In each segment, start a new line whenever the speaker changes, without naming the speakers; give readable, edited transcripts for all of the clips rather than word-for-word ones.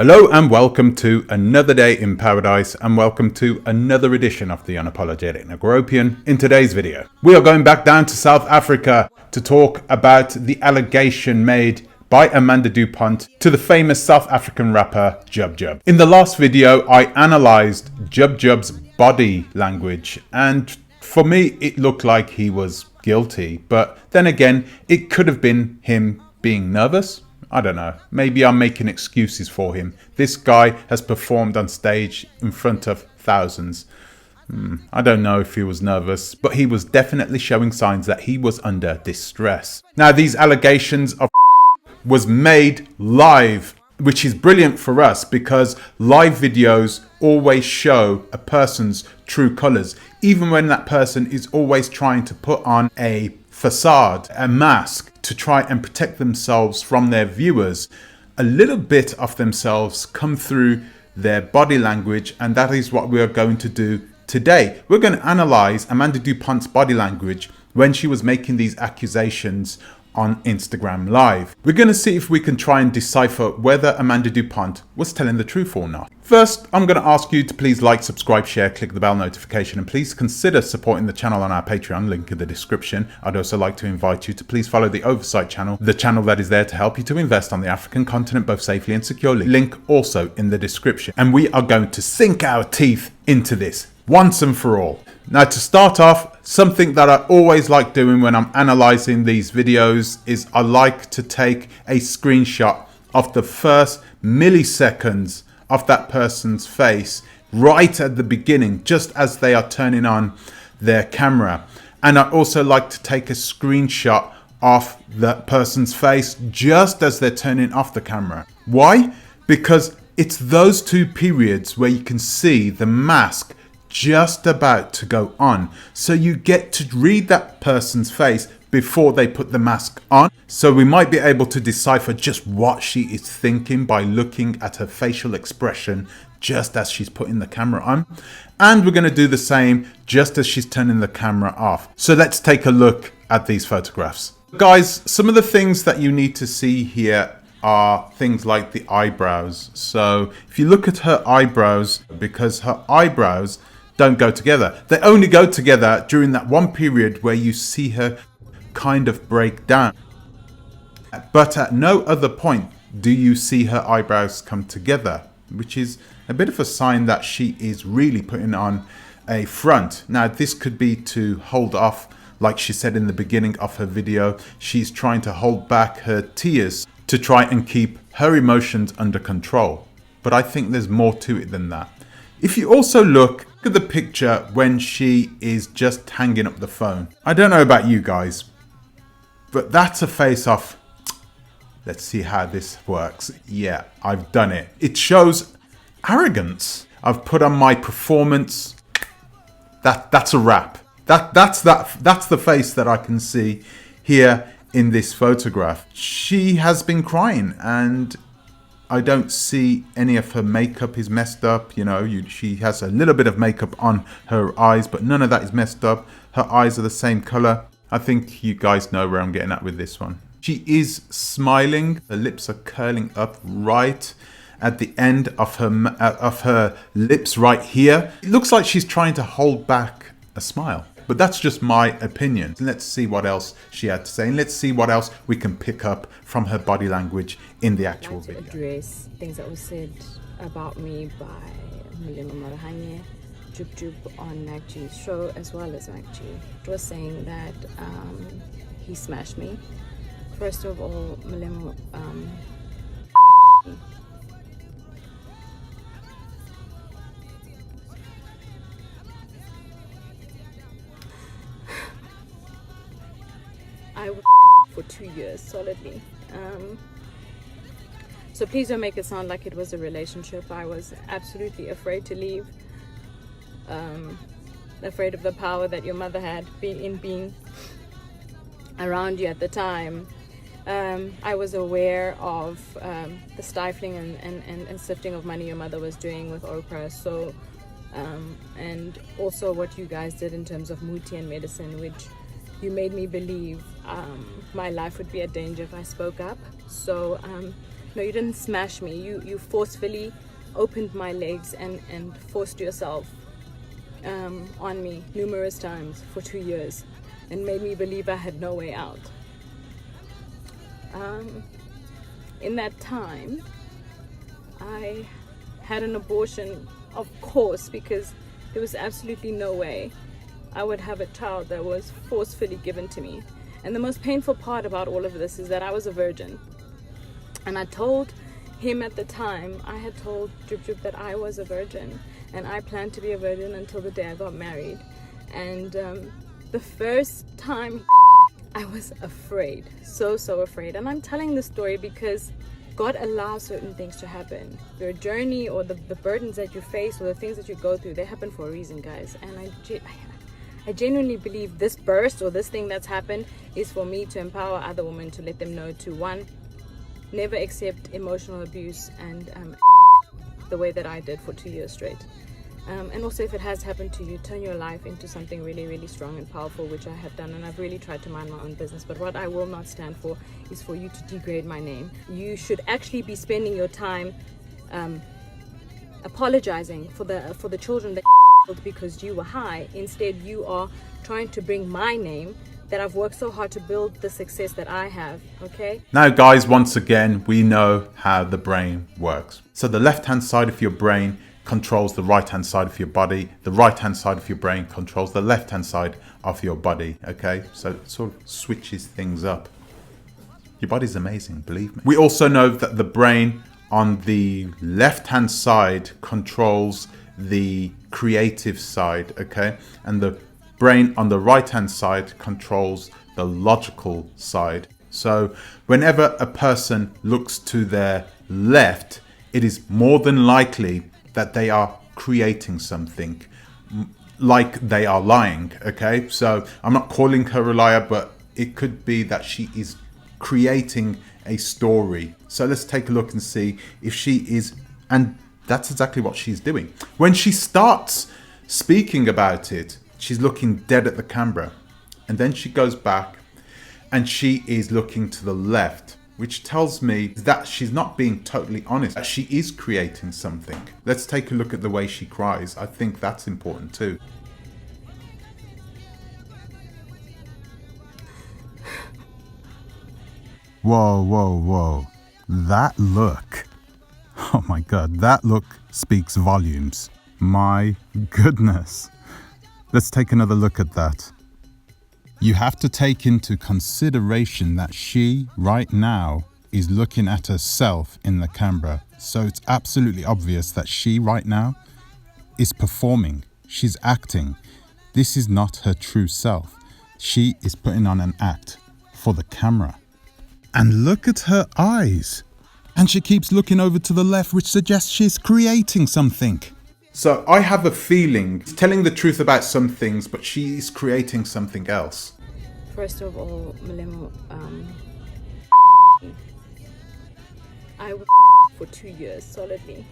Hello and welcome to another day in paradise, and welcome to another edition of the Unapologetic Negropian. In today's video, we are going back down to South Africa to talk about the allegation made by Amanda Dupont to the famous South African rapper Jubjub. In the last video, I analysed Jubjub's body language, and for me it looked like he was guilty, but then again it could have been him being nervous. I don't know, maybe I'm making excuses for him. This guy has performed on stage in front of thousands. I don't know if he was nervous, but he was definitely showing signs that he was under distress. Now, these allegations of was made live, which is brilliant for us because live videos always show a person's true colors, even when that person is always trying to put on a facade, a mask, to try and protect themselves from their viewers. A little bit of themselves come through their body language, and that is what we are going to do today. We're going to analyze Amanda Dupont's body language when she was making these accusations on Instagram Live. We're going to see if we can try and decipher whether Amanda Dupont was telling the truth or not. First, I'm going to ask you to please like, subscribe, share, click the bell notification, and please consider supporting the channel on our Patreon, link in the description. I'd also like to invite you to please follow the Oversight channel, the channel that is there to help you to invest on the African continent both safely and securely. Link also in the description. And we are going to sink our teeth into this once and for all. Now, to start off, something that I always like doing when I'm analysing these videos is I like to take a screenshot of the first milliseconds of that person's face right at the beginning, just as they are turning on their camera. And I also like to take a screenshot of that person's face just as they're turning off the camera. Why? Because it's those two periods where you can see the mask just about to go on, so you get to read that person's face before they put the mask on. So we might be able to decipher just what she is thinking by looking at her facial expression just as she's putting the camera on, and we're going to do the same just as she's turning the camera off. So let's take a look at these photographs. Guys, some of the things that you need to see here are things like the eyebrows. So if you look at her eyebrows, because her eyebrows don't go together. They only go together during that one period where you see her kind of break down. But at no other point do you see her eyebrows come together, which is a bit of a sign that she is really putting on a front. Now, this could be to hold off, like she said in the beginning of her video, she's trying to hold back her tears to try and keep her emotions under control. But I think there's more to it than that. If you also look at the picture when she is just hanging up the phone. I don't know about you guys, but that's a face off. Let's see how this works. Yeah, I've done it. It shows arrogance. I've put on my performance. That's a wrap. That's the face that I can see here in this photograph. She has been crying, and I don't see any of her makeup is messed up. You know, she has a little bit of makeup on her eyes, but none of that is messed up. Her eyes are the same color. I think you guys know where I'm getting at with this one. She is smiling. Her lips are curling up right at the end of her lips right here. It looks like she's trying to hold back a smile. But that's just my opinion. Let's see what else she had to say, and let's see what else we can pick up from her body language in the actual video.
Address things that were said about me by Jubjub on MacG's show, as well as MacG. It was saying that he smashed me. First of all, Malemo, I was for 2 years solidly. So please don't make it sound like it was a relationship. I was absolutely afraid to leave. Afraid of the power that your mother had being around you at the time. I was aware of the stifling and sifting of money your mother was doing with Oprah. So, and also what you guys did in terms of Muti and medicine, which you made me believe my life would be a danger if I spoke up. So No, you didn't smash me. You forcefully opened my legs and forced yourself on me numerous times for 2 years and made me believe I had no way out. In that time, I had an abortion, of course, because there was absolutely no way I would have a child that was forcefully given to me. And the most painful part about all of this is that I was a virgin. And I told him at the time, I had told Jubjub that I was a virgin and I planned to be a virgin until the day I got married. And the first time I was afraid, so afraid. And I'm telling this story because God allows certain things to happen. Your journey or the burdens that you face or the things that you go through, they happen for a reason, guys. And I genuinely believe this burst or this thing that's happened is for me to empower other women, to let them know to, one, never accept emotional abuse and the way that I did for 2 years straight. And also, if it has happened to you, turn your life into something really, really strong and powerful, which I have done, and I've really tried to mind my own business. But what I will not stand for is for you to degrade my name. You should actually be spending your time apologizing for the children that because you were high. Instead, you are trying to bring my name that I've worked so hard to build the success that I have, okay?
Now, guys, once again, we know how the brain works. So the left-hand side of your brain controls the right-hand side of your body. The right-hand side of your brain controls the left-hand side of your body, okay? So it sort of switches things up. Your body's amazing, believe me. We also know that the brain on the left-hand side controls the creative side, okay? And the brain on the right-hand side controls the logical side. So whenever a person looks to their left, it is more than likely that they are creating something, like they are lying, okay? So I'm not calling her a liar, but it could be that she is creating a story. So let's take a look and see if she is, and that's exactly what she's doing. When she starts speaking about it, she's looking dead at the camera, and then she goes back and she is looking to the left, which tells me that she's not being totally honest, that she is creating something. Let's take a look at the way she cries. I think that's important too.
Whoa, whoa, whoa. That look. Oh my God, that look speaks volumes. My goodness. Let's take another look at that. You have to take into consideration that she, right now, is looking at herself in the camera. So it's absolutely obvious that she, right now, is performing. She's acting. This is not her true self. She is putting on an act for the camera. And look at her eyes. And she keeps looking over to the left, which suggests she's creating something.
So I have a feeling she's telling the truth about some things, but she's creating something else.
First of all, Malemo, I was for 2 years solidly.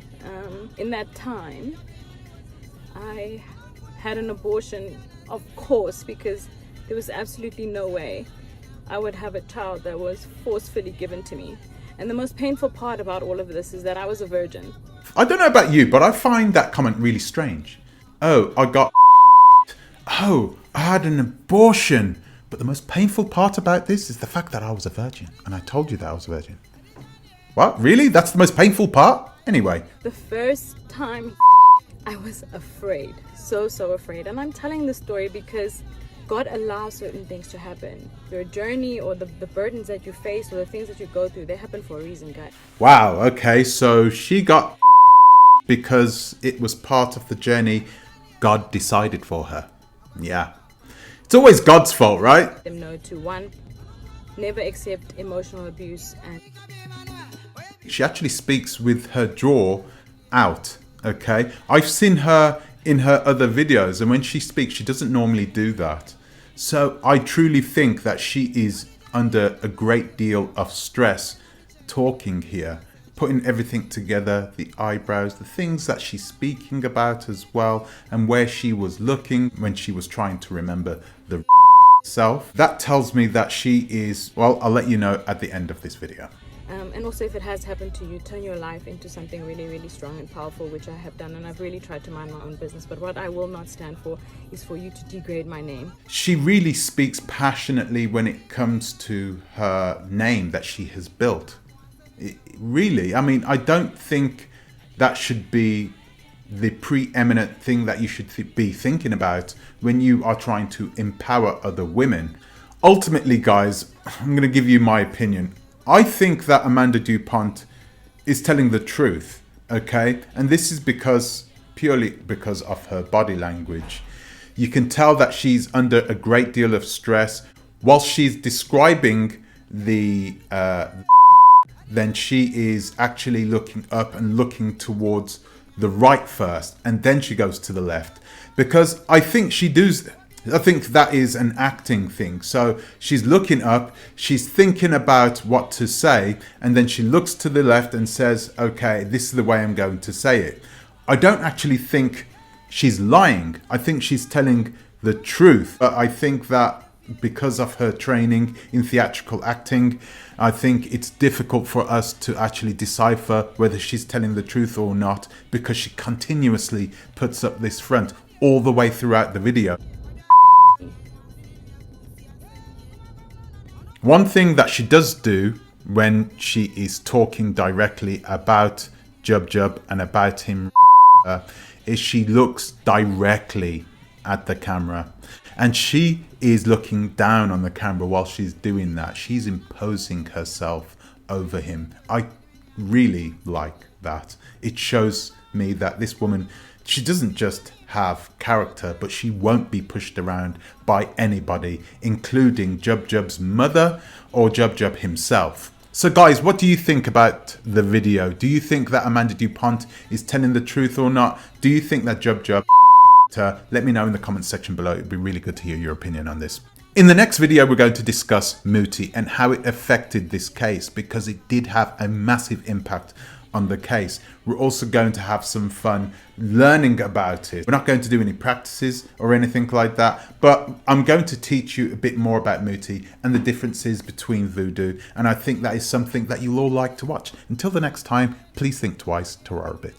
In that time, I had an abortion, of course, because there was absolutely no way I would have a child that was forcefully given to me. And the most painful part about all of this is that I was a virgin.
I don't know about you, but I find that comment really strange. Oh, I got oh, I had an abortion. But the most painful part about this is the fact that I was a virgin. And I told you that I was a virgin. What? Really? That's the most painful part? Anyway.
The first time I was afraid. So afraid. And I'm telling this story because God allows certain things to happen. Your journey or the burdens that you face or the things that you go through, they happen for a reason, guys.
Wow, okay, so she got because it was part of the journey God decided for her. Yeah. It's always God's fault, right?
Let them know to, one, never accept emotional abuse. And
she actually speaks with her jaw out, okay? I've seen her in her other videos, and when she speaks, she doesn't normally do that. So I truly think that she is under a great deal of stress talking here, putting everything together, the eyebrows, the things that she's speaking about as well, and where she was looking when she was trying to remember the self. That tells me that she is, well, I'll let you know at the end of this video.
And also, if it has happened to you, turn your life into something really, really strong and powerful, which I have done, and I've really tried to mind my own business. But what I will not stand for is for you to degrade my name.
She really speaks passionately when it comes to her name that she has built. Really, I mean, I don't think that should be the preeminent thing that you should be thinking about when you are trying to empower other women. Ultimately, guys, I'm going to give you my opinion. I think that Amanda Dupont is telling the truth, okay? And this is purely because of her body language. You can tell that she's under a great deal of stress. While she's describing the then she is actually looking up and looking towards the right first, and then she goes to the left, because I think that is an acting thing. So she's looking up, she's thinking about what to say, and then she looks to the left and says, okay, this is the way I'm going to say it. I don't actually think she's lying. I think she's telling the truth. But I think that because of her training in theatrical acting, I think it's difficult for us to actually decipher whether she's telling the truth or not, because she continuously puts up this front all the way throughout the video. One thing that she does do when she is talking directly about Jubjub and about him is she looks directly at the camera, and she is looking down on the camera while she's doing that. She's imposing herself over him. I really like that. It shows me that this woman, she doesn't just have character, but she won't be pushed around by anybody, including Jubjub's mother or Jubjub himself. So guys, what do you think about the video? Do you think that Amanda Dupont is telling the truth or not? Do you think that Jubjub her? Let me know in the comments section below. It'd be really good to hear your opinion on this. In the next video, we're going to discuss Muti and how it affected this case, because it did have a massive impact on the case. We're also going to have some fun learning about it. We're not going to do any practices or anything like that, but I'm going to teach you a bit more about Muti and the differences between voodoo, and I think that is something that you'll all like to watch. Until the next time, please think twice. Ta-ra a bit.